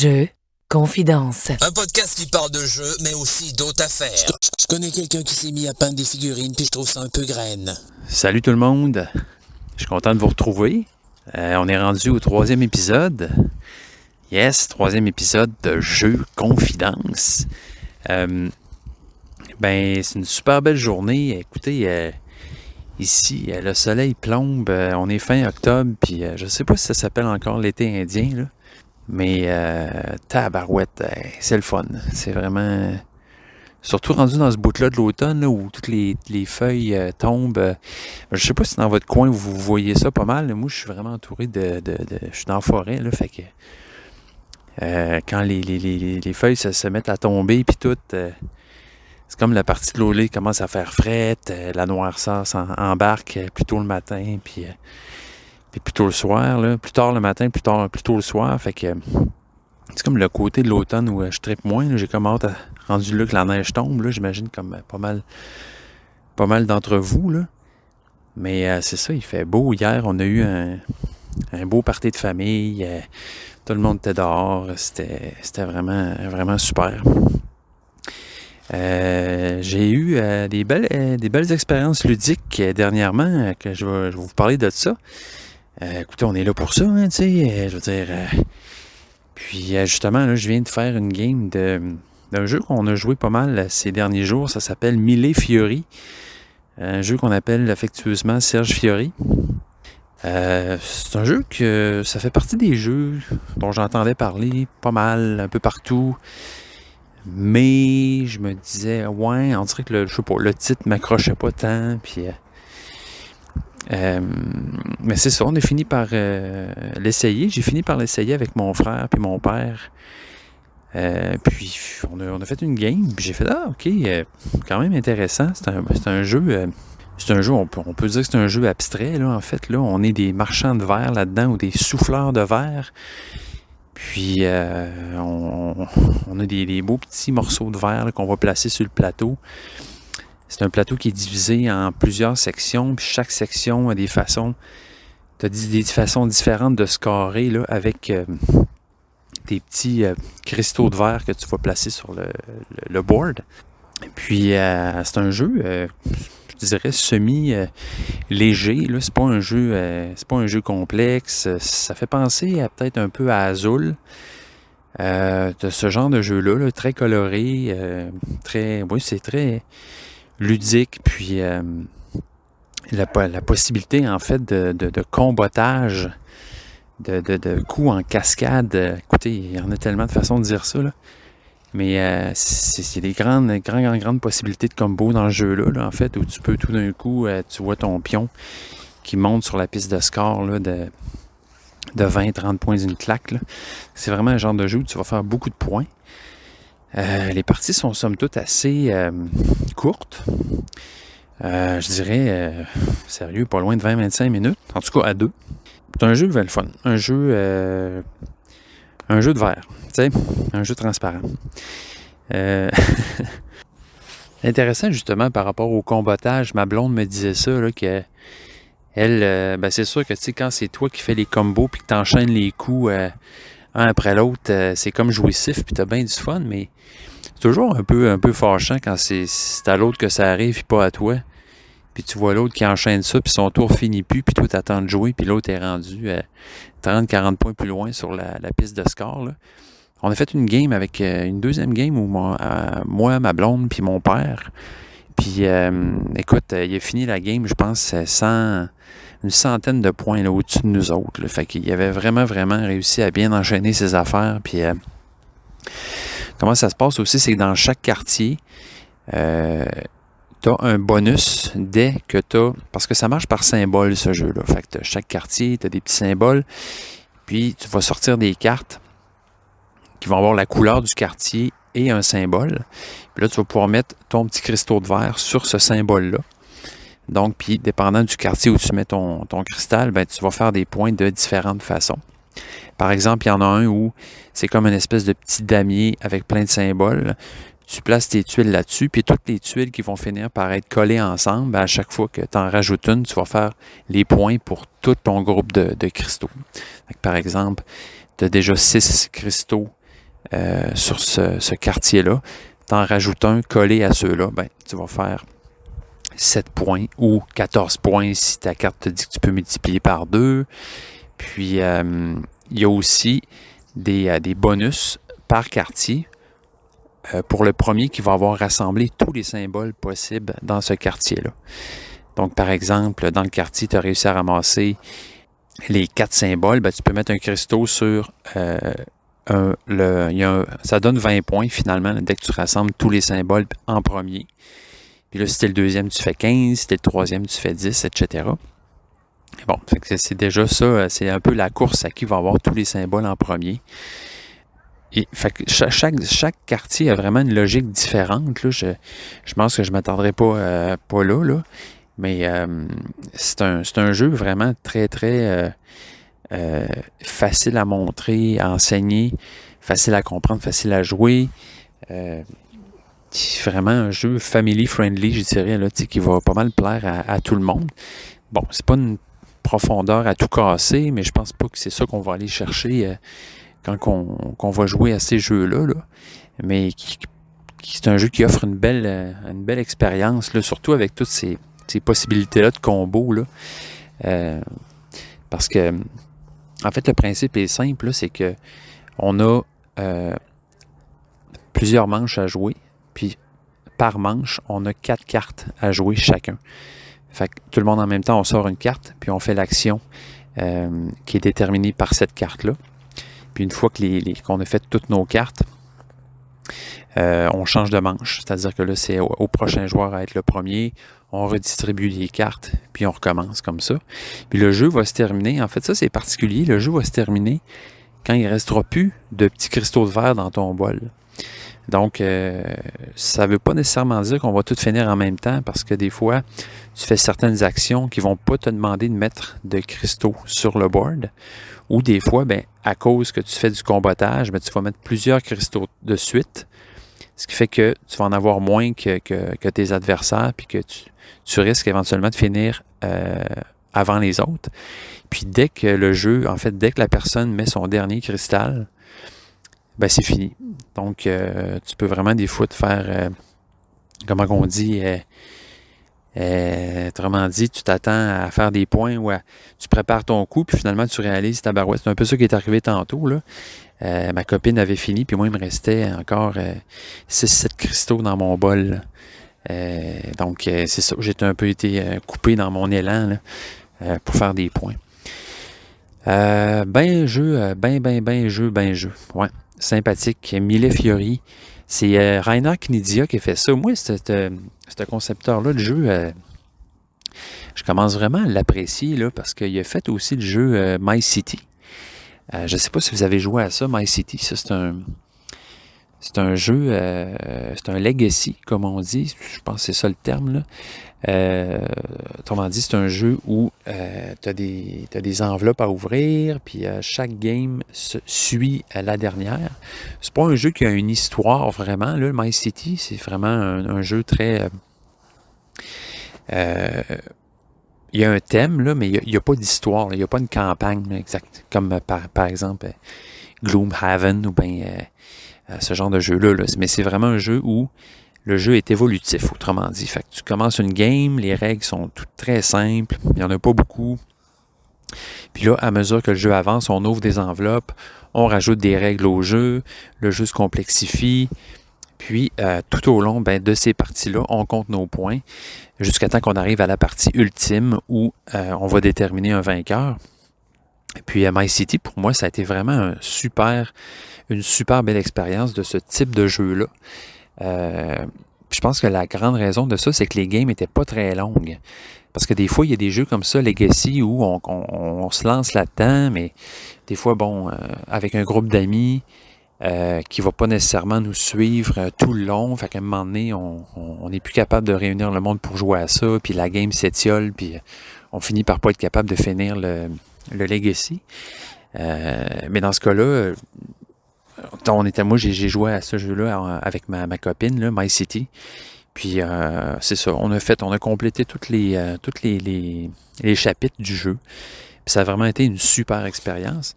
Jeux, confidence. Un podcast qui parle de jeux, mais aussi d'autres affaires. Je connais quelqu'un qui s'est mis à peindre des figurines, puis je trouve ça un peu graine. Salut tout le monde, je suis content de vous retrouver. On est rendu au 3e épisode. Yes, 3e épisode de Jeux, confidence. C'est une super belle journée. Écoutez, ici, le soleil plombe. On est fin octobre, puis je sais pas si ça s'appelle encore l'été indien, là. Mais tabarouette, c'est le fun. C'est vraiment... Surtout rendu dans ce bout-là de l'automne, là, où toutes les feuilles tombent. Je sais pas si dans votre coin, vous voyez ça pas mal. Moi, je suis vraiment entouré je suis dans la forêt, là, fait que... quand les feuilles se mettent à tomber, puis tout... c'est comme la partie de l'eau commence à faire frette. La noirceur embarque plus tôt le matin, puis plus tôt le soir, là, plus tard le matin, plus tôt le soir. Fait que c'est comme le côté de l'automne où je trippe moins. Là. J'ai comme hâte rendu là que la neige tombe. Là, j'imagine comme pas mal d'entre vous. Là. Mais c'est ça, il fait beau. Hier, on a eu un beau party de famille. Tout le monde était dehors. C'était vraiment, vraiment super. J'ai eu des belles expériences ludiques dernièrement, que je vais vous parler de ça. Écoutez, on est là pour ça, hein, tu sais, je veux dire. Puis justement, là, je viens de faire une game d'un jeu qu'on a joué pas mal ces derniers jours. Ça s'appelle Mille Fiori. Un jeu qu'on appelle affectueusement Serge Fiori. C'est un jeu que ça fait partie des jeux dont j'entendais parler pas mal, un peu partout. Mais je me disais, ouais, on dirait que le titre m'accrochait pas tant. Puis, mais c'est ça, on a fini par l'essayer. J'ai fini par l'essayer avec mon frère puis mon père. Puis on a fait une game. Puis j'ai fait, ok, quand même intéressant. C'est un jeu. On peut dire que c'est un jeu abstrait, là, en fait. Là, on est des marchands de verre là-dedans ou des souffleurs de verre. Puis, on a des beaux petits morceaux de verre là, qu'on va placer sur le plateau. C'est un plateau qui est divisé en plusieurs sections. Puis chaque section a des façons différentes de scorer là, avec des petits cristaux de verre que tu vas placer sur le board. Puis, c'est un jeu... je dirais semi-léger. Là, c'est pas un jeu complexe. Ça fait penser à peut-être un peu à Azul. De ce genre de jeu-là, là, très coloré, c'est très ludique. Puis la possibilité en fait de combotage, de coups en cascade. Écoutez, il y en a tellement de façons de dire ça, là. Mais c'est des grandes possibilités de combo dans le jeu-là, là, en fait, où tu peux tout d'un coup, tu vois ton pion qui monte sur la piste de score là, de 20-30 points d'une claque. Là. C'est vraiment un genre de jeu où tu vas faire beaucoup de points. Les parties sont somme toute assez courtes. Je dirais, sérieux, pas loin de 20-25 minutes. En tout cas, à deux. C'est un jeu le fun. Un jeu de verre, tu sais, un jeu transparent. Intéressant justement par rapport au combotage, ma blonde me disait ça, là, que elle, c'est sûr que tu sais, quand c'est toi qui fais les combos puis que tu enchaînes les coups un après l'autre, c'est comme jouissif puis tu as bien du fun, mais c'est toujours un peu fâchant quand c'est à l'autre que ça arrive puis pas à toi. Puis tu vois l'autre qui enchaîne ça, puis son tour finit plus, puis toi t'attends de jouer, puis l'autre est rendu 30-40 points plus loin sur la piste de score. Là. On a fait une game avec une deuxième game où moi, ma blonde, puis mon père. Puis écoute, il a fini la game, je pense, une centaine de points là, au-dessus de nous autres. Là. Fait qu'il avait vraiment réussi à bien enchaîner ses affaires. Puis comment ça se passe aussi, c'est que dans chaque quartier, tu as un bonus dès que tu as... Parce que ça marche par symbole, ce jeu-là. Fait que chaque quartier, tu as des petits symboles. Puis, tu vas sortir des cartes qui vont avoir la couleur du quartier et un symbole. Puis là, tu vas pouvoir mettre ton petit cristaux de verre sur ce symbole-là. Donc, puis, dépendant du quartier où tu mets ton cristal, tu vas faire des points de différentes façons. Par exemple, il y en a un où c'est comme une espèce de petit damier avec plein de symboles. Tu places tes tuiles là-dessus, puis toutes les tuiles qui vont finir par être collées ensemble, à chaque fois que tu en rajoutes une, tu vas faire les points pour tout ton groupe de cristaux. Donc, par exemple, tu as déjà 6 cristaux sur ce quartier-là. Tu en rajoutes un collé à ceux-là, ben, tu vas faire 7 points ou 14 points si ta carte te dit que tu peux multiplier par 2. Puis, il y a aussi des bonus par quartier pour le premier qui va avoir rassemblé tous les symboles possibles dans ce quartier-là. Donc, par exemple, dans le quartier, tu as réussi à ramasser les 4 symboles, ben, tu peux mettre un cristaux sur ça donne 20 points finalement dès que tu rassembles tous les symboles en premier. Puis là, si t'es le deuxième, tu fais 15, si t'es le troisième, tu fais 10, etc. Bon, c'est déjà ça, c'est un peu la course à qui va avoir tous les symboles en premier. Et fait que chaque quartier a vraiment une logique différente. Là. Je pense que je ne m'attendrai pas là. Mais c'est un jeu vraiment très, très facile à montrer, à enseigner, facile à comprendre, facile à jouer. Vraiment un jeu family-friendly, je dirais, là, qui va pas mal plaire à tout le monde. Bon, c'est pas une profondeur à tout casser, mais je pense pas que c'est ça qu'on va aller chercher quand on va jouer à ces jeux-là. Là. Mais c'est un jeu qui offre une belle expérience, là, surtout avec toutes ces possibilités-là de combo. Là. Parce que, en fait, le principe est simple, là, c'est que on a plusieurs manches à jouer, puis par manche, on a 4 cartes à jouer chacun. Fait que tout le monde en même temps, on sort une carte, puis on fait l'action qui est déterminée par cette carte-là. Puis une fois qu'on a fait toutes nos cartes, on change de manche. C'est-à-dire que là, c'est au prochain joueur à être le premier. On redistribue les cartes, puis on recommence comme ça. Puis le jeu va se terminer. En fait, ça, c'est particulier. Le jeu va se terminer quand il ne restera plus de petits cristaux de verre dans ton bol. Donc, ça ne veut pas nécessairement dire qu'on va tout finir en même temps parce que des fois, tu fais certaines actions qui ne vont pas te demander de mettre de cristaux sur le board. Ou des fois, ben, à cause que tu fais du combattage, ben, tu vas mettre plusieurs cristaux de suite. Ce qui fait que tu vas en avoir moins que tes adversaires puis que tu risques éventuellement de finir avant les autres. Puis dès que dès que la personne met son dernier cristal, ben c'est fini. Donc, tu peux vraiment des fois te faire, comment on dit, autrement dit, tu t'attends à faire des points ou tu prépares ton coup, puis finalement, tu réalises ta barouette. C'est un peu ça qui est arrivé tantôt, là. Ma copine avait fini, puis moi, il me restait encore 6-7 cristaux dans mon bol. Donc, c'est ça. J'ai un peu été coupé dans mon élan là, pour faire des points. Jeu. Ouais. Sympathique. Mille Fiori. C'est Rainer Knizia qui a fait ça. Moi, ce concepteur-là de jeu, je commence vraiment à l'apprécier là, parce qu'il a fait aussi le jeu My City. Je ne sais pas si vous avez joué à ça, My City. Ça, c'est un jeu, c'est un legacy, comme on dit. Je pense que c'est ça le terme, là. Autrement dit, c'est un jeu où tu as des enveloppes à ouvrir, puis chaque game suit la dernière. C'est pas un jeu qui a une histoire vraiment, là, My City. C'est vraiment un jeu très... il y a un thème, là, mais il n'y a pas d'histoire. Il n'y a pas une campagne là, exacte, comme par exemple Gloomhaven ou bien ce genre de jeu-là. Là. Mais c'est vraiment un jeu où le jeu est évolutif, autrement dit. Fait que tu commences une game, les règles sont toutes très simples, il n'y en a pas beaucoup. Puis là, à mesure que le jeu avance, on ouvre des enveloppes, on rajoute des règles au jeu, le jeu se complexifie. Puis, tout au long de ces parties-là, on compte nos points jusqu'à temps qu'on arrive à la partie ultime où on va déterminer un vainqueur. Et puis, My City, pour moi, ça a été vraiment une super belle expérience de ce type de jeu-là. Je pense que la grande raison de ça, c'est que les games n'étaient pas très longues. Parce que des fois, il y a des jeux comme ça, Legacy, où on se lance là-dedans, mais des fois, avec un groupe d'amis qui ne va pas nécessairement nous suivre tout le long, fait qu'à un moment donné, on n'est plus capable de réunir le monde pour jouer à ça, puis la game s'étiole, puis on finit par pas être capable de finir le Legacy. Mais dans ce cas-là, moi, j'ai joué à ce jeu-là avec ma copine, là, My City. Puis c'est ça, on a complété tous les chapitres du jeu. Puis ça a vraiment été une super expérience.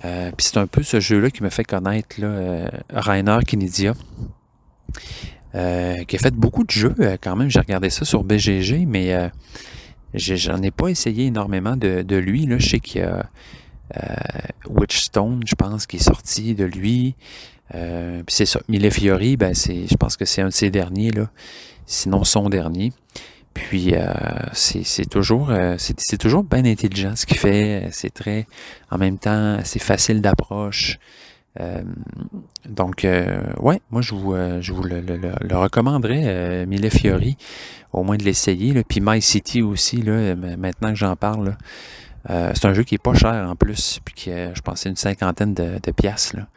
Puis c'est un peu ce jeu-là qui me fait connaître là, Rainer Knizia, qui a fait beaucoup de jeux quand même. J'ai regardé ça sur BGG, mais j'en ai pas essayé énormément de lui. Là. Je sais qu'il y a Witchstone, je pense, qui est sorti de lui. Puis c'est ça. Millefiori, je pense que c'est un de ses derniers, là. Sinon son dernier. Puis c'est toujours bien intelligent ce qu'il fait. C'est très, en même temps, c'est facile d'approche. Donc, ouais, moi je vous le recommanderais, Millefiori, au moins de l'essayer. Là. Puis My City aussi, là, maintenant que j'en parle, c'est un jeu qui est pas cher en plus, puis qui je pense c'est une cinquantaine de piastres, là.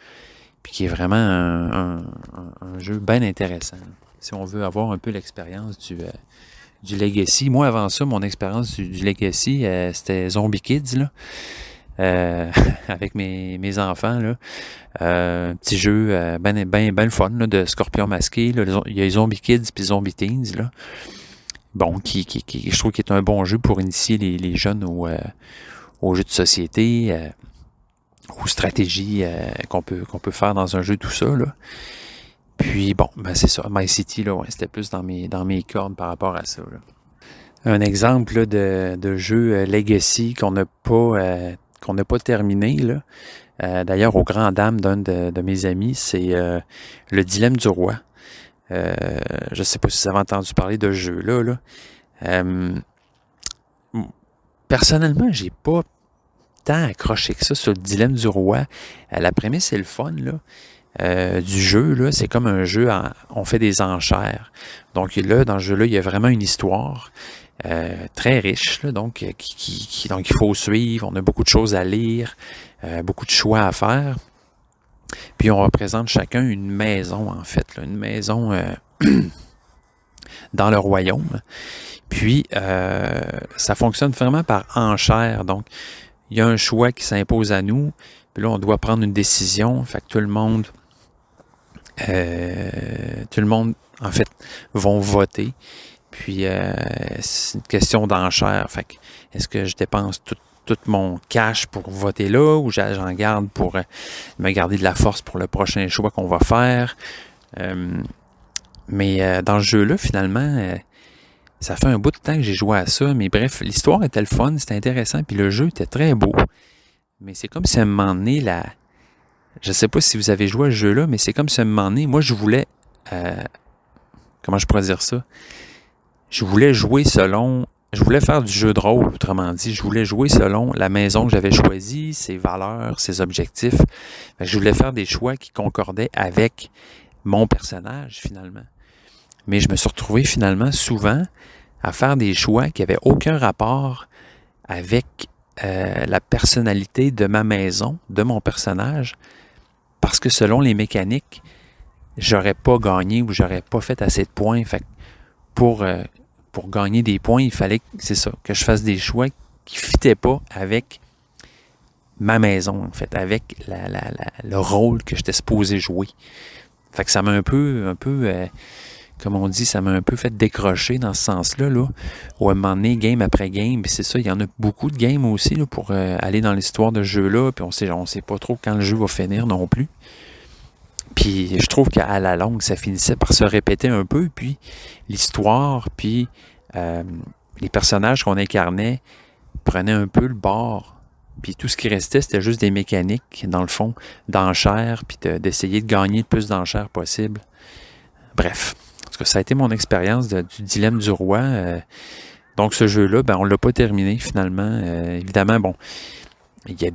Puis qui est vraiment un jeu bien intéressant. Si on veut avoir un peu l'expérience du Legacy. Moi, avant ça, mon expérience du Legacy, c'était Zombie Kids, là. Avec mes enfants, là. Petit jeu ben le fun, là, de Scorpion masqué. Là. Il y a Zombie Kids puis Zombie Teens, là. Bon, qui je trouve qu'il est un bon jeu pour initier les jeunes aux jeux de société, aux stratégies qu'on peut faire dans un jeu, tout ça, là. Puis bon, c'est ça. My City, là, ouais, c'était plus dans mes cordes par rapport à ça, là. Un exemple là, de jeu Legacy qu'on n'a pas terminé, là. D'ailleurs, aux grandes dames d'un de mes amis, c'est le Dilemme du Roi. Je ne sais pas si vous avez entendu parler de ce jeu-là. Là. Personnellement, j'ai pas tant accroché que ça sur le Dilemme du Roi. La prémisse est le fun, là. Du jeu, là, c'est comme un jeu, on fait des enchères. Donc là, dans ce jeu-là, il y a vraiment une histoire très riche, là, donc il faut suivre. On a beaucoup de choses à lire, beaucoup de choix à faire. Puis on représente chacun une maison, en fait, là, une maison dans le royaume. Puis ça fonctionne vraiment par enchère. Donc, il y a un choix qui s'impose à nous. Puis là, on doit prendre une décision. Fait que tout le monde, en fait, vont voter. Puis, c'est une question d'enchère. Fait que, est-ce que je dépense tout mon cash pour voter là ou j'en garde pour me garder de la force pour le prochain choix qu'on va faire? Mais dans ce jeu-là, finalement, ça fait un bout de temps que j'ai joué à ça. Mais bref, l'histoire était le fun, c'était intéressant. Puis le jeu était très beau. Mais c'est comme si à un moment donné, je ne sais pas si vous avez joué à ce jeu-là, mais c'est comme si à un moment donné, moi je voulais, comment je pourrais dire ça? Je voulais faire du jeu de rôle, autrement dit. Je voulais jouer selon la maison que j'avais choisie, ses valeurs, ses objectifs. Je voulais faire des choix qui concordaient avec mon personnage, finalement. Mais je me suis retrouvé, finalement, souvent, à faire des choix qui n'avaient aucun rapport avec la personnalité de ma maison, de mon personnage, parce que selon les mécaniques, j'aurais pas gagné ou j'aurais pas fait assez de points. Fait que pour gagner des points, il fallait que je fasse des choix qui ne fitaient pas avec ma maison, en fait, avec le rôle que j'étais supposé jouer. Fait que ça m'a un peu comme on dit, ça m'a un peu fait décrocher dans ce sens-là, là, où à un moment donné, game après game, puis c'est ça, il y en a beaucoup de games aussi là, pour aller dans l'histoire de ce jeu-là, puis on sait pas trop quand le jeu va finir non plus. Puis je trouve qu'à la longue, ça finissait par se répéter un peu, puis l'histoire, puis les personnages qu'on incarnait prenaient un peu le bord. Puis tout ce qui restait, c'était juste des mécaniques, dans le fond, d'enchères, puis d'essayer de gagner le plus d'enchères possible. Bref, en tout cas, ça a été mon expérience du Dilemme du Roi. Donc ce jeu-là, on ne l'a pas terminé finalement. Évidemment, bon, il y a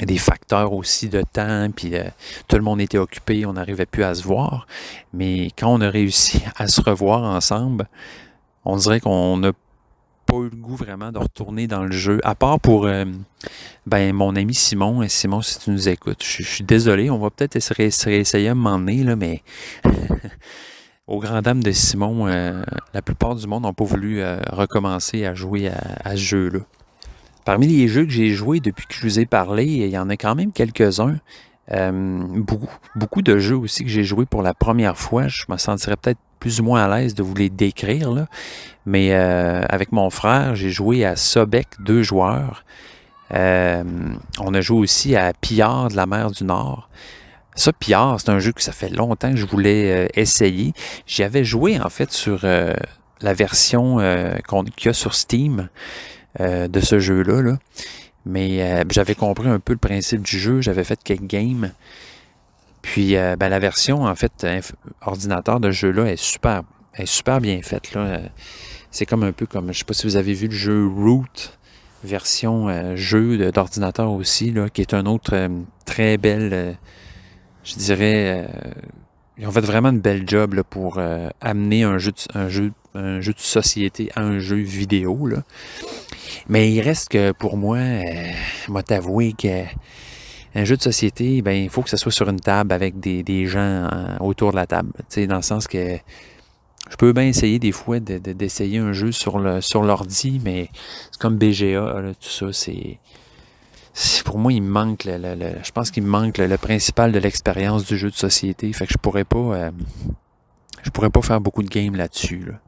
des facteurs aussi de temps, puis tout le monde était occupé, on n'arrivait plus à se voir. Mais quand on a réussi à se revoir ensemble, on dirait qu'on n'a pas eu le goût vraiment de retourner dans le jeu, à part pour mon ami Simon. Et Simon, si tu nous écoutes, je suis désolé, on va peut-être essayer à un moment donné, là, mais aux grandes dames de Simon, la plupart du monde n'ont pas voulu recommencer à jouer à ce jeu-là. Parmi les jeux que j'ai joués depuis que je vous ai parlé, il y en a quand même quelques-uns. Beaucoup de jeux aussi que j'ai joués pour la première fois. Je me sentirais peut-être plus ou moins à l'aise de vous les décrire, là. Mais avec mon frère, j'ai joué à Sobek 2 joueurs. On a joué aussi à Pillard de la mer du Nord. Ça, Pillard, c'est un jeu que ça fait longtemps que je voulais essayer. J'y avais joué, en fait, sur la version qu'il y a sur Steam de ce jeu-là. Là. Mais j'avais compris un peu le principe du jeu. J'avais fait quelques games. Puis, la version, en fait, ordinateur de ce jeu-là est super bien faite. Là. C'est comme un peu comme, je sais pas si vous avez vu le jeu Root, version jeu d'ordinateur aussi, là, qui est un autre très belle, je dirais, ils ont fait vraiment une belle job là, pour amener un jeu de société à un jeu vidéo. Là. Mais il reste que pour moi, moi t'avouer que un jeu de société, ben il faut que ça soit sur une table avec des gens autour de la table. Tu sais, dans le sens que je peux bien essayer des fois d'essayer un jeu sur l'ordi, mais c'est comme BGA, là, tout ça, c'est pour moi, il me manque je pense qu'il me manque le principal de l'expérience du jeu de société. Fait que je pourrais pas faire beaucoup de games là-dessus. Là.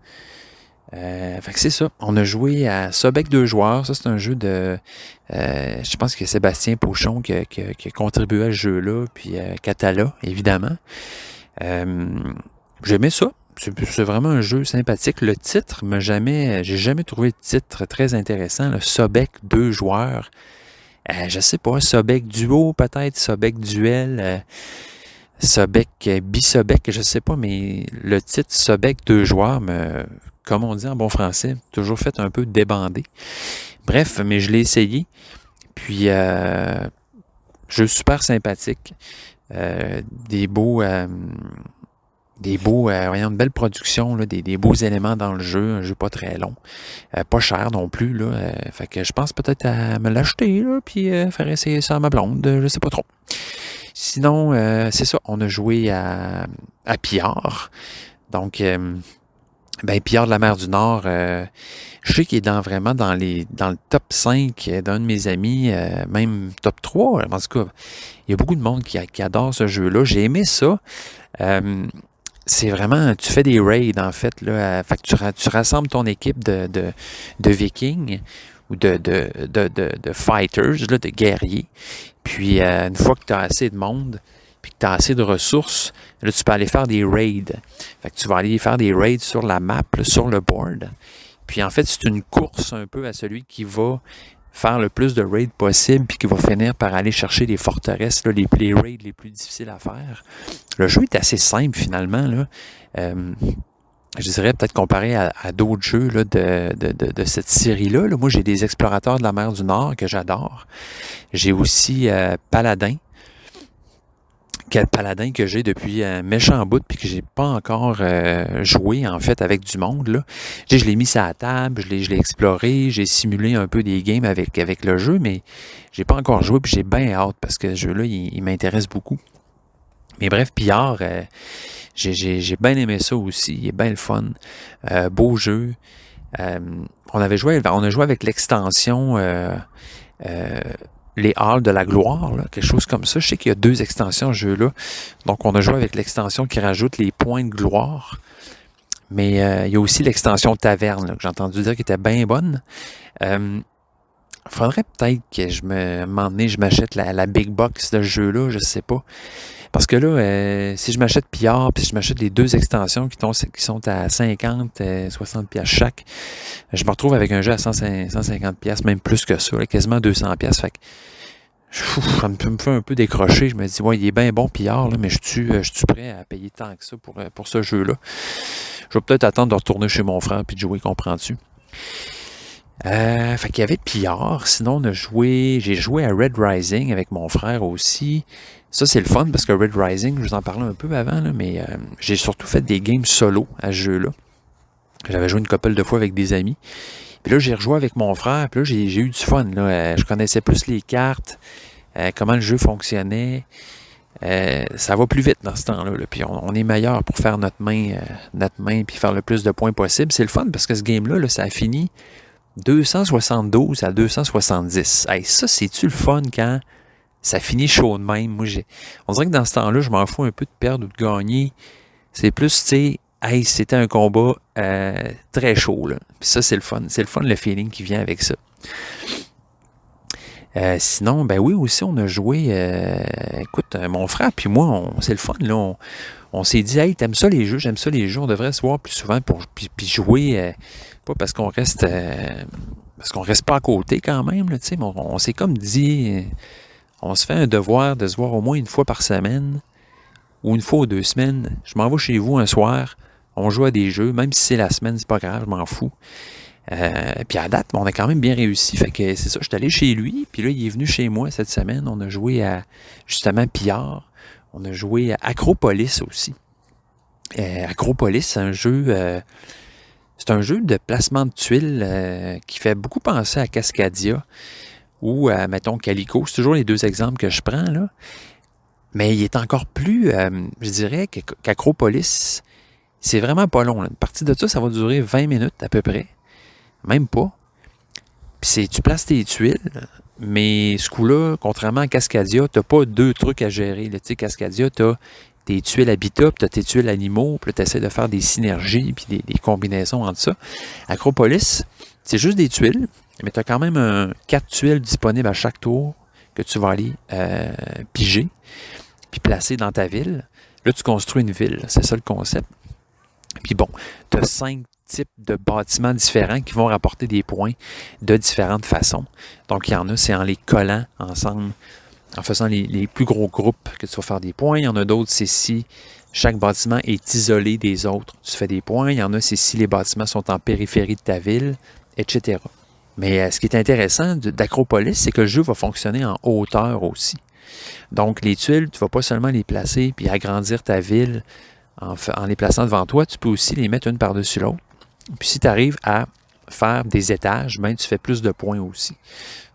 Fait que c'est ça. On a joué à Sobek 2 joueurs. Ça, c'est un jeu de... je pense que Sébastien Pochon qui a contribué à ce jeu-là, puis Catala, évidemment. J'aimais ça. C'est vraiment un jeu sympathique. Le titre, j'ai jamais trouvé le titre très intéressant. Le Sobek 2 joueurs. Je sais pas, Sobek duo peut-être, Sobek duel, Sobek bisobek, je sais pas, mais le titre Sobek 2 joueurs comme on dit en bon français, toujours fait un peu débander. Bref, mais je l'ai essayé. Puis jeu super sympathique. Une belle production, là, des beaux éléments dans le jeu, un jeu pas très long, pas cher non plus, là, fait que je pense peut-être à me l'acheter, là, puis faire essayer ça à ma blonde, je sais pas trop. Sinon, c'est ça, on a joué à Pillard, donc, Pillard de la mer du Nord, je sais qu'il est vraiment dans le top 5 d'un de mes amis, même top 3, en tout cas, il y a beaucoup de monde qui adore ce jeu-là, j'ai aimé ça, c'est vraiment, tu fais des raids en fait, là, fait que tu rassembles ton équipe de vikings ou de fighters, là, de guerriers. Puis une fois que tu as assez de monde, puis que tu as assez de ressources, là tu peux aller faire des raids. Fait que tu vas aller faire des raids sur la map, là, sur le board. Puis en fait, c'est une course un peu à celui qui va faire le plus de raids possible, puis qui va finir par aller chercher les forteresses, là, les raids les plus difficiles à faire. Le jeu est assez simple, finalement. Là. Je dirais peut-être comparé à d'autres jeux là, de cette série-là. Là. Moi, j'ai des explorateurs de la mer du Nord que j'adore. J'ai aussi Paladin. Quel Paladin que j'ai depuis un méchant bout puis que j'ai pas encore joué en fait avec du monde là. Je l'ai mis sur la table, je l'ai exploré, j'ai simulé un peu des games avec le jeu, mais j'ai pas encore joué puis j'ai bien hâte parce que ce jeu-là, il m'intéresse beaucoup. Mais bref, Pillard, j'ai bien aimé ça aussi, il est bien le fun. Beau jeu. On a joué avec l'extension les Halles de la Gloire, là, quelque chose comme ça. Je sais qu'il y a 2 extensions à ce jeu-là. Donc, on a joué avec l'extension qui rajoute les points de gloire. Mais il y a aussi l'extension Taverne, là, que j'ai entendu dire qui était bien bonne. Faudrait peut-être que je m'achète la big box de ce jeu-là, je sais pas. Parce que là, si je m'achète Pillard, puis si je m'achète les 2 extensions qui sont à 50, 60 pièces chaque, je me retrouve avec un jeu à 150 pièces, même plus que ça, là, quasiment 200 pièces. Fait que ça me fait un peu décrocher. Je me dis, ouais, il est bien bon Pillard, là, mais je suis prêt à payer tant que ça pour ce jeu-là. Je vais peut-être attendre de retourner chez mon frère puis de jouer, comprends-tu? Fait qu'il y avait Pillard. Sinon, j'ai joué à Red Rising avec mon frère aussi. Ça, c'est le fun parce que Red Rising, je vous en parlais un peu avant, là, mais j'ai surtout fait des games solo à ce jeu-là. J'avais joué une couple de fois avec des amis. Puis là, j'ai rejoué avec mon frère. Puis là, j'ai eu du fun. Là. Je connaissais plus les cartes, comment le jeu fonctionnait. Ça va plus vite dans ce temps-là. Là. Puis on est meilleur pour faire notre main puis faire le plus de points possible. C'est le fun parce que ce game-là, là, ça a fini 272 à 270. Hey, ça, c'est-tu le fun quand ça finit chaud de même? Moi, on dirait que dans ce temps-là, je m'en fous un peu de perdre ou de gagner. C'est plus, tu sais, hey, c'était un combat très chaud. Là. Puis ça, c'est le fun. C'est le fun, le feeling qui vient avec ça. Sinon, ben oui, aussi, on a joué... écoute, mon frère puis moi, c'est le fun, là. On s'est dit, hey, t'aimes ça les jeux? J'aime ça les jeux. On devrait se voir plus souvent puis jouer. Pas parce qu'on reste... parce qu'on reste pas à côté quand même, là, tu sais. On s'est comme dit... on se fait un devoir de se voir au moins une fois par semaine ou une fois ou 2 semaines. Je m'en vais chez vous un soir. On joue à des jeux. Même si c'est la semaine, c'est pas grave, je m'en fous. Puis à date, on a quand même bien réussi. Fait que c'est ça, je suis allé chez lui, puis là, il est venu chez moi cette semaine. On a joué à, justement, Pillard. On a joué à Acropolis aussi. Acropolis, c'est un jeu de placement de tuiles qui fait beaucoup penser à Cascadia ou à, mettons, Calico. C'est toujours les 2 exemples que je prends, là. Mais il est encore plus, je dirais, qu'Acropolis, c'est vraiment pas long, là. Une partie de ça va durer 20 minutes à peu près. Même pas. Puis tu places tes tuiles, mais ce coup-là, contrairement à Cascadia, t'as pas 2 trucs à gérer. Tu sais, Cascadia, t'as tes tuiles habitat, puis t'as tes tuiles animaux, puis là, t'essaies de faire des synergies, puis des combinaisons entre ça. Acropolis, c'est juste des tuiles, mais t'as quand même 4 tuiles disponibles à chaque tour que tu vas aller piger, puis placer dans ta ville. Là, tu construis une ville. C'est ça le concept. Puis bon, t'as 5 types de bâtiments différents qui vont rapporter des points de différentes façons. Donc, il y en a, c'est en les collant ensemble, en faisant les plus gros groupes que tu vas faire des points. Il y en a d'autres, c'est si chaque bâtiment est isolé des autres, tu fais des points. Il y en a, c'est si les bâtiments sont en périphérie de ta ville, etc. Mais ce qui est intéressant d'Acropolis, c'est que le jeu va fonctionner en hauteur aussi. Donc, les tuiles, tu ne vas pas seulement les placer puis agrandir ta ville en les plaçant devant toi, tu peux aussi les mettre une par-dessus l'autre. Puis si tu arrives à faire des étages, ben, tu fais plus de points aussi.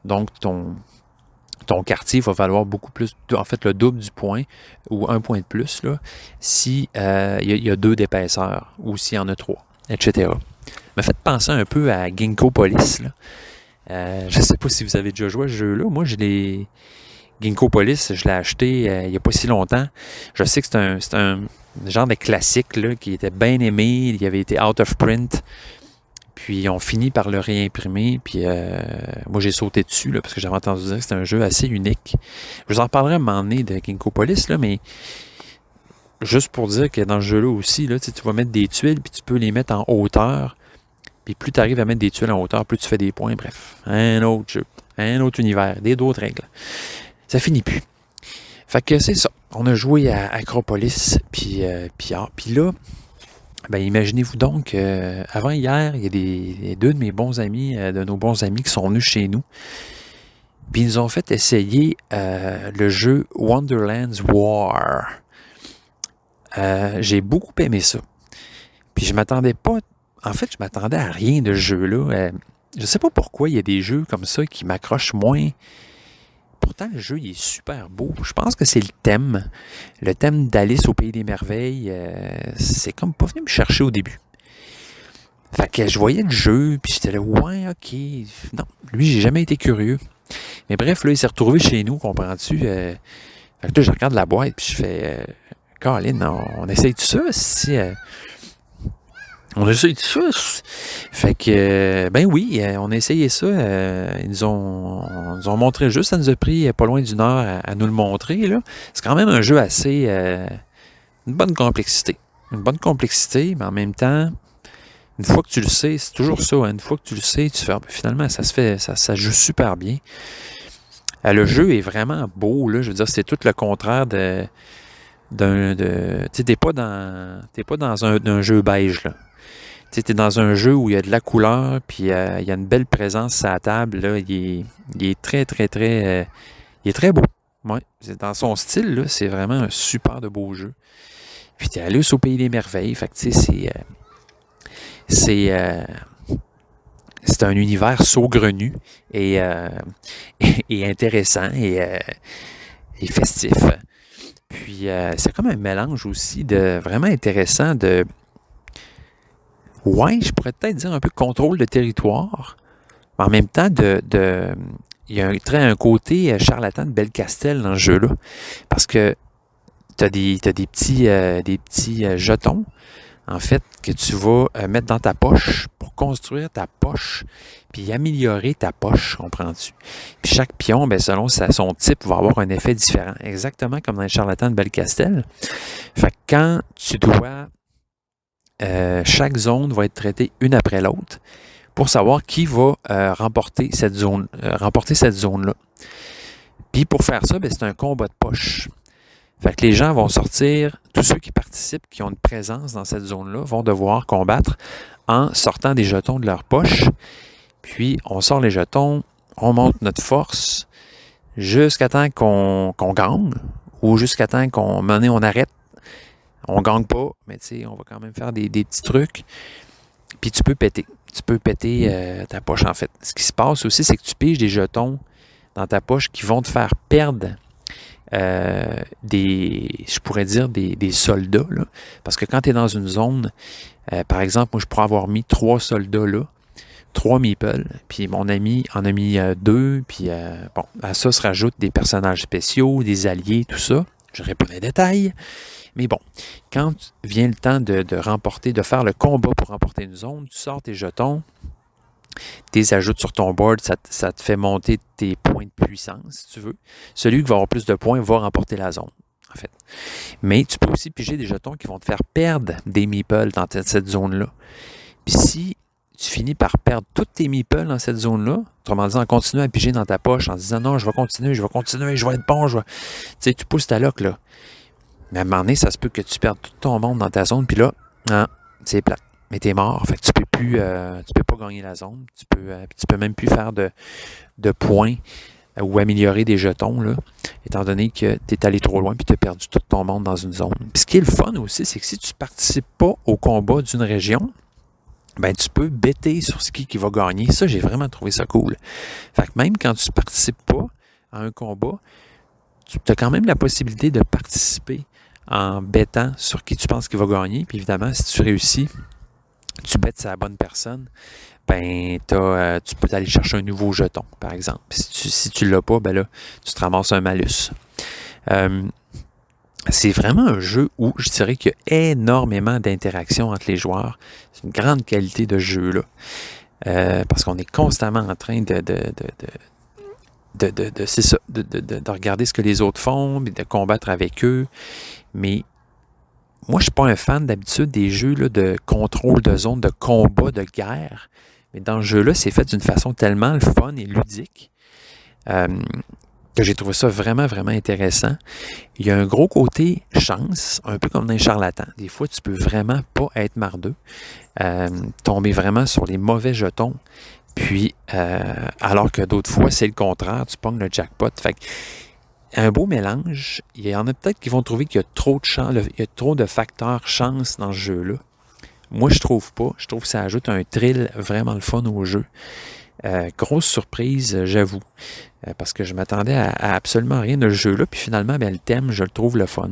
Donc, ton quartier va valoir beaucoup plus, en fait, le double du point, ou 1 point de plus, là, si y a 2 d'épaisseur, ou s'il y en a 3, etc. Me fait penser un peu à Ginkgopolis, là. Je ne sais pas si vous avez déjà joué à ce jeu-là. Moi, Ginkgopolis, je l'ai acheté il n'y a pas si longtemps. Je sais que c'est un genre de classique là, qui était bien aimé. Il avait été out of print. Puis on finit par le réimprimer. Puis moi, j'ai sauté dessus là, parce que j'avais entendu dire que c'était un jeu assez unique. Je vous en reparlerai à un moment donné de Ginkgopolis, là, mais juste pour dire que dans ce jeu-là aussi, là, tu vas mettre des tuiles puis tu peux les mettre en hauteur. Puis plus tu arrives à mettre des tuiles en hauteur, plus tu fais des points. Bref, un autre jeu, un autre univers, d'autres règles. Ça finit plus. Fait que c'est ça. On a joué à Acropolis, puis là, ben imaginez-vous donc, avant hier, il y a 2 de mes bons amis, de nos bons amis qui sont venus chez nous. Puis ils nous ont fait essayer le jeu Wonderland's War. J'ai beaucoup aimé ça. Puis je m'attendais à rien de ce jeu-là. Je sais pas pourquoi il y a des jeux comme ça qui m'accrochent moins. Pourtant, le jeu, il est super beau. Je pense que c'est le thème. Le thème d'Alice au Pays des Merveilles, c'est comme pas venu me chercher au début. Fait que je voyais le jeu, puis j'étais là, ouais, ok. Non, lui, j'ai jamais été curieux. Mais bref, là, il s'est retrouvé chez nous, comprends-tu? Fait que là, je regarde la boîte, puis je fais, Caroline, on essaye tout ça, si... On a essayé ça. Fait que, ben oui, on a essayé ça. Ils nous ont montré le jeu. Ça nous a pris pas loin d'1 heure à nous le montrer, là. C'est quand même un jeu assez... une bonne complexité. Une bonne complexité, mais en même temps, une fois que tu le sais, c'est toujours ça. Hein, une fois que tu le sais, tu fais, finalement, ça joue super bien. Le jeu est vraiment beau, là. Je veux dire, c'est tout le contraire tu sais, t'es pas dans un jeu beige, là. Tu sais, t'es dans un jeu où il y a de la couleur, puis il y a une belle présence à la table, là. Il est très, très, très... il est très beau. Ouais. Dans son style, là, c'est vraiment un super de beau jeu. Puis t'es allé au Pays des Merveilles. Fait que, tu sais, c'est un univers saugrenu et intéressant et festif. Puis, c'est comme un mélange aussi de vraiment intéressant de... Ouais, je pourrais peut-être dire un peu contrôle de territoire, mais en même temps, il y a un côté charlatan de Belcastel dans ce jeu-là, parce que tu as des petits jetons en fait, que tu vas mettre dans ta poche pour construire ta poche puis améliorer ta poche, comprends-tu? Puis chaque pion, bien, selon son type, va avoir un effet différent, exactement comme dans les charlatans de Belcastel. Fait que quand tu dois... chaque zone va être traitée une après l'autre pour savoir qui va remporter cette zone-là. Puis pour faire ça, bien, c'est un combat de poche. Fait que les gens vont sortir, tous ceux qui participent, qui ont une présence dans cette zone-là, vont devoir combattre en sortant des jetons de leur poche. Puis on sort les jetons, on monte notre force jusqu'à temps qu'on gagne ou jusqu'à temps qu'on arrête. On gagne pas, mais tu sais, on va quand même faire des petits trucs. Puis tu peux péter. Tu peux péter ta poche, en fait. Ce qui se passe aussi, c'est que tu piges des jetons dans ta poche qui vont te faire perdre je pourrais dire des soldats, là. Parce que quand tu es dans une zone, par exemple, moi, je pourrais avoir mis 3 soldats là, 3 meeples, puis mon ami en a mis 2, puis bon, à ça se rajoutent des personnages spéciaux, des alliés, tout ça. Je n'aurai pas les détails. Mais bon, quand vient le temps de faire le combat pour remporter une zone, tu sors tes jetons, tu les ajoutes sur ton board, ça te fait monter tes points de puissance, si tu veux. Celui qui va avoir plus de points va remporter la zone, en fait. Mais tu peux aussi piger des jetons qui vont te faire perdre des meeples dans cette zone-là. Puis si tu finis par perdre tous tes meeples dans cette zone-là, autrement dit, en continuant à piger dans ta poche, en disant non, je vais continuer, je vais être bon, tu sais, tu pousses ta loc, là. Mais à un moment donné, ça se peut que tu perdes tout ton monde dans ta zone, puis là, c'est plate. Mais t'es mort, fait que tu peux pas gagner la zone, tu peux même plus faire de points ou améliorer des jetons, là, étant donné que tu es allé trop loin puis tu as perdu tout ton monde dans une zone. Puis ce qui est le fun aussi, c'est que si tu ne participes pas au combat d'une région, ben tu peux bêter sur ce qui va gagner. Ça, j'ai vraiment trouvé ça cool. Fait que même quand tu ne participes pas à un combat, tu as quand même la possibilité de participer en bêtant sur qui tu penses qu'il va gagner. Puis évidemment, si tu réussis, tu bêtes sur la bonne personne, ben tu peux aller chercher un nouveau jeton, par exemple. Si tu ne l'as pas, ben là, tu te ramasses un malus. C'est vraiment un jeu où je dirais qu'il y a énormément d'interactions entre les joueurs. C'est une grande qualité de jeu, là. Parce qu'on est constamment en train de regarder ce que les autres font, de combattre avec eux. Mais moi, je ne suis pas un fan d'habitude des jeux là, de contrôle de zone, de combat, de guerre. Mais dans ce jeu-là, c'est fait d'une façon tellement le fun et ludique que j'ai trouvé ça vraiment, vraiment intéressant. Il y a un gros côté chance, un peu comme dans les charlatans. Des fois, tu peux vraiment pas être mardeux, tomber vraiment sur les mauvais jetons. Puis, alors que d'autres fois, c'est le contraire, tu pognes le jackpot. Fait que, un beau mélange. Il y en a peut-être qui vont trouver qu'il y a trop de chance, il y a trop de facteurs chance dans ce jeu-là. Moi, je trouve pas. Je trouve que ça ajoute un thrill vraiment le fun au jeu. Grosse surprise, j'avoue. Parce que je m'attendais à absolument rien de ce jeu-là. Puis finalement, ben, le thème, je le trouve le fun.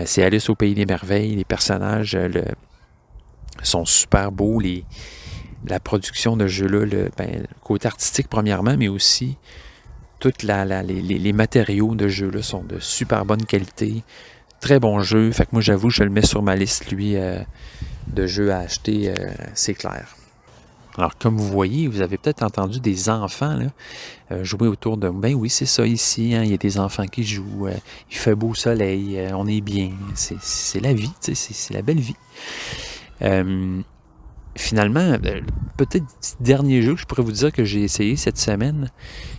C'est Alice au Pays des Merveilles. Les personnages sont super beaux. La production de ce jeu-là, le côté artistique premièrement, mais aussi tous les matériaux de jeu-là sont de super bonne qualité. Très bon jeu. Fait que moi, j'avoue, je le mets sur ma liste, lui, de jeux à acheter. C'est clair. Alors, comme vous voyez, vous avez peut-être entendu des enfants là, jouer autour de... Ben oui, c'est ça ici. Hein, il y a des enfants qui jouent. Il fait beau soleil. On est bien. C'est la vie. C'est la belle vie. Finalement, peut-être dernier jeu que je pourrais vous dire que j'ai essayé cette semaine,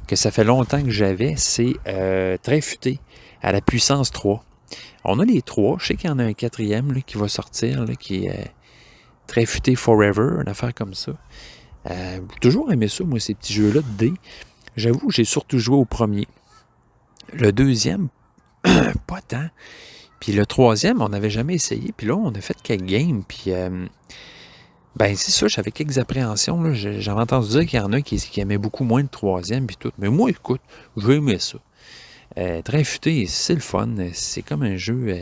que ça fait longtemps que j'avais, c'est Très Futé à la puissance 3. On a les 3. Je sais qu'il y en a un 4e là, qui va sortir, là, qui est Très Futé Forever, une affaire comme ça. J'ai toujours aimé ça, moi, ces petits jeux-là de dés. J'avoue, j'ai surtout joué au premier. Le 2e, pas tant. Puis le 3e, on n'avait jamais essayé. Puis là, on a fait quelques games. Puis, ben c'est ça, j'avais quelques appréhensions. Là. J'avais entendu dire qu'il y en a qui aimaient beaucoup moins le 3e. Puis tout. Mais moi, écoute, j'ai aimé ça. Très Futé, c'est le fun. C'est comme un jeu...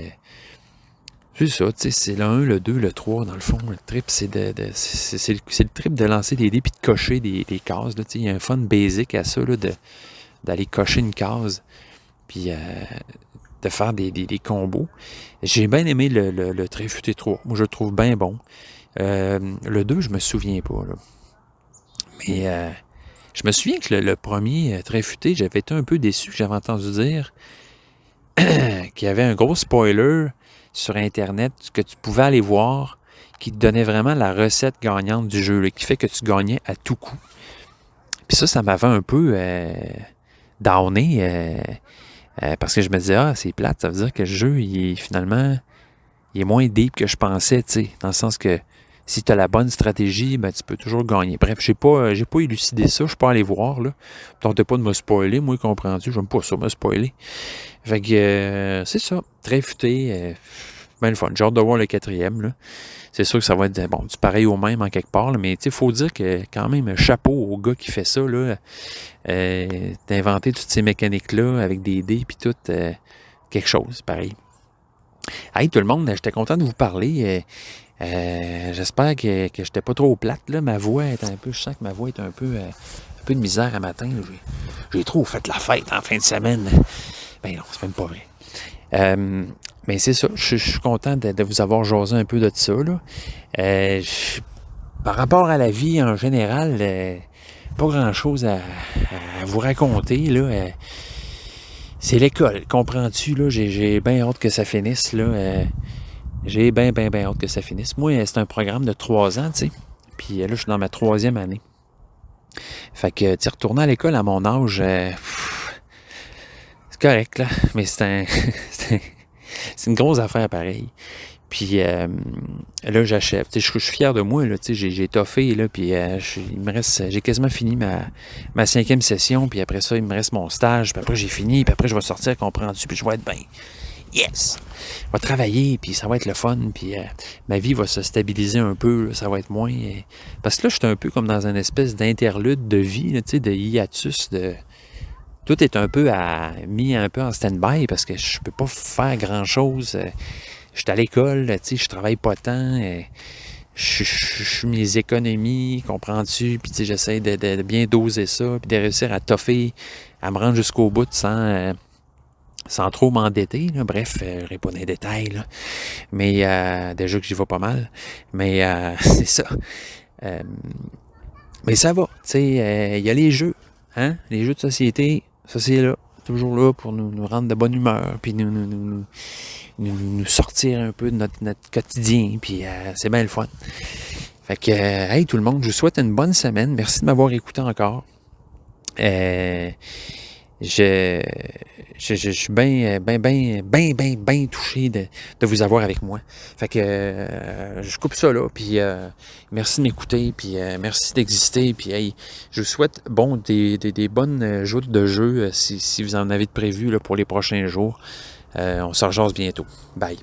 c'est ça, tu sais, c'est le 1, le 2, le 3, dans le fond. Le trip, c'est le trip de lancer des dés puis de cocher des cases. Là, il y a un fun basic à ça, là, d'aller cocher une case. Puis, de faire des combos. J'ai bien aimé le Tréfuté 3. Moi, je le trouve bien bon. Le 2, je me souviens pas, là. Mais je me souviens que le premier Tréfuté, j'avais été un peu déçu. J'avais entendu dire qu'il y avait un gros spoiler sur Internet que tu pouvais aller voir, qui te donnait vraiment la recette gagnante du jeu, là, qui fait que tu gagnais à tout coup. Puis ça m'avait un peu downé, parce que je me disais, c'est plate, ça veut dire que le jeu, il est moins deep que je pensais, tu sais, dans le sens que si tu as la bonne stratégie, ben, tu peux toujours gagner. Bref, j'ai pas élucidé ça, je suis pas allé voir, là. Tentez pas de me spoiler, moi, comprends-tu, j'aime pas ça, me spoiler. Fait que, c'est ça, très futé, ben le fun. J'ai hâte de voir le 4e, là. C'est sûr que ça va être, bon, du pareil au même en quelque part, là, mais tu sais, il faut dire que quand même, chapeau au gars qui fait ça, là, d'inventer toutes ces mécaniques-là avec des dés puis tout, quelque chose, pareil. Hey, tout le monde, j'étais content de vous parler. J'espère que je n'étais pas trop plate, là. Ma voix est un peu, je sens que ma voix est un peu de misère à matin. J'ai trop fait la fête en fin de semaine. Ben non, c'est même pas vrai. Mais c'est ça, je suis content de vous avoir jasé un peu de ça, là. Par rapport à la vie en général, pas grand-chose à vous raconter, là. C'est l'école, comprends-tu, là? J'ai bien hâte que ça finisse, là. J'ai bien hâte que ça finisse. Moi, c'est un programme de 3 ans, tu sais. Puis là, je suis dans ma 3e année. Fait que, tu sais, retourner à l'école à mon âge, c'est correct, là. Mais c'est une grosse affaire, pareil. Puis là, j'achève. Tu sais, je suis fier de moi, là. Tu sais, j'ai toffé, là. Puis j'ai quasiment fini ma 5e session. Puis après ça, il me reste mon stage. Puis après, j'ai fini. Puis après, je vais sortir, comprends-tu. Puis je vais être bien. Yes! Je vais travailler, puis ça va être le fun, puis ma vie va se stabiliser un peu, là, ça va être moins... parce que là, je suis un peu comme dans une espèce d'interlude de vie, tu sais, de hiatus, tout est un peu mis un peu en stand-by, parce que je peux pas faire grand-chose. Je suis à l'école, tu sais, je travaille pas tant, je suis mes économies, comprends-tu, puis tu sais, j'essaie de bien doser ça, puis de réussir à toffer, à me rendre jusqu'au bout sans trop m'endetter, là. Bref, je n'irai pas dans les détails, là. Mais déjà que j'y vais pas mal. Mais c'est ça. Mais ça va. Tu sais, il y a les jeux. Hein? Les jeux de société, ça c'est là. Toujours là pour nous rendre de bonne humeur. Puis nous sortir un peu de notre quotidien. Puis c'est bien le fun. Fait que, hey tout le monde, je vous souhaite une bonne semaine. Merci de m'avoir écouté encore. Je suis bien touché de vous avoir avec moi. Fait que je coupe ça là, puis merci de m'écouter, puis merci d'exister, puis hey, je vous souhaite des bonnes joutes de jeu si vous en avez de prévues là, pour les prochains jours. On se rejase bientôt. Bye.